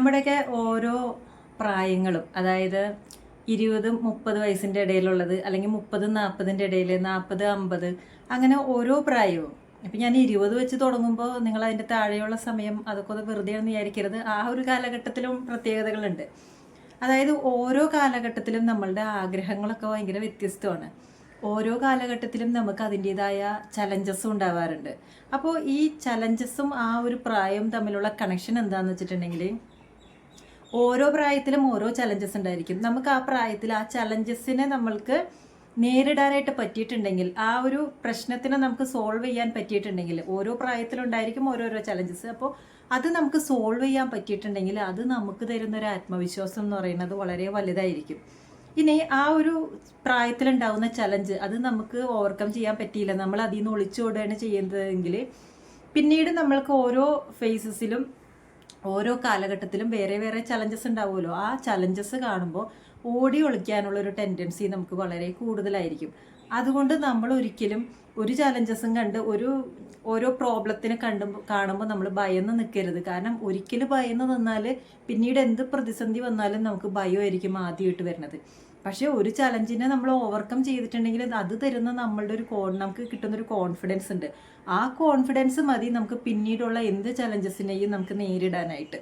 നമ്മുടെയൊക്കെ ഓരോ പ്രായങ്ങളും, അതായത് 20-30 വയസ്സിൻ്റെ ഇടയിലുള്ളത്, അല്ലെങ്കിൽ 30-40ൻ്റെ ഇടയിൽ, 40-50, അങ്ങനെ ഓരോ പ്രായവും. ഇപ്പം ഞാൻ 20 വെച്ച് തുടങ്ങുമ്പോൾ നിങ്ങൾ അതിൻ്റെ താഴെയുള്ള സമയം അതൊക്കെ ഒന്ന് വെറുതെയാണെന്ന് വിചാരിക്കരുത്. ആ ഒരു കാലഘട്ടത്തിലും പ്രത്യേകതകളുണ്ട്. അതായത് ഓരോ കാലഘട്ടത്തിലും നമ്മളുടെ ആഗ്രഹങ്ങളൊക്കെ ഭയങ്കര വ്യത്യസ്തമാണ്. ഓരോ കാലഘട്ടത്തിലും നമുക്ക് അതിൻ്റെതായ ചലഞ്ചസും ഉണ്ടാവാറുണ്ട്. അപ്പോൾ ഈ ചലഞ്ചസും ആ ഒരു പ്രായവും തമ്മിലുള്ള കണക്ഷൻ എന്താണെന്ന് വെച്ചിട്ടുണ്ടെങ്കിൽ, ഓരോ പ്രായത്തിലും ഓരോ ചലഞ്ചസ് ഉണ്ടായിരിക്കും. നമുക്ക് ആ പ്രായത്തിൽ ആ ചലഞ്ചസിനെ നമ്മൾക്ക് നേരിടാനായിട്ട് പറ്റിയിട്ടുണ്ടെങ്കിൽ, ആ ഒരു പ്രശ്നത്തിനെ നമുക്ക് സോൾവ് ചെയ്യാൻ പറ്റിയിട്ടുണ്ടെങ്കിൽ, ഓരോ പ്രായത്തിലുണ്ടായിരിക്കും ഓരോരോ ചലഞ്ചസ്. അപ്പോൾ അത് നമുക്ക് സോൾവ് ചെയ്യാൻ പറ്റിയിട്ടുണ്ടെങ്കിൽ അത് നമുക്ക് തരുന്നൊരു ആത്മവിശ്വാസം എന്ന് പറയുന്നത് വളരെ വലുതായിരിക്കും. ഇനി ആ ഒരു പ്രായത്തിലുണ്ടാവുന്ന ചലഞ്ച് അത് നമുക്ക് ഓവർകം ചെയ്യാൻ പറ്റിയില്ല, നമ്മൾ അതിൽ നിന്ന് ഒളിച്ചോടുകയാണ് ചെയ്യുന്നതെങ്കിൽ, പിന്നീട് നമ്മൾക്ക് ഓരോ ഫേസസിലും ഓരോ കാലഘട്ടത്തിലും വേറെ വേറെ ചലഞ്ചസ് ഉണ്ടാവുമല്ലോ. ആ ചലഞ്ചസ് കാണുമ്പോൾ ഓടി ഒളിക്കാനുള്ളൊരു ടെൻഡൻസി നമുക്ക് വളരെ കൂടുതലായിരിക്കും. അതുകൊണ്ട് നമ്മൾ ഒരിക്കലും ഒരു ചലഞ്ചസും കണ്ട് ഓരോ പ്രോബ്ലത്തിനെ കാണുമ്പോൾ നമ്മൾ ഭയന്ന് നിൽക്കരുത്. കാരണം ഒരിക്കലും ഭയന്ന് നിന്നാൽ പിന്നീട് എന്ത് പ്രതിസന്ധി വന്നാലും നമുക്ക് ഭയമായിരിക്കും ആദ്യമായിട്ട് വരുന്നത്. പക്ഷേ ഒരു ചലഞ്ചിനെ നമ്മൾ ഓവർകം ചെയ്തിട്ടുണ്ടെങ്കിൽ അത് തരുന്ന നമ്മളുടെ നമുക്ക് കിട്ടുന്നൊരു കോൺഫിഡൻസ് ഉണ്ട്. ആ കോൺഫിഡൻസ് മതി നമുക്ക് പിന്നീടുള്ള എന്ത് ചലഞ്ചസിനെയും നമുക്ക് നേരിടാനായിട്ട്.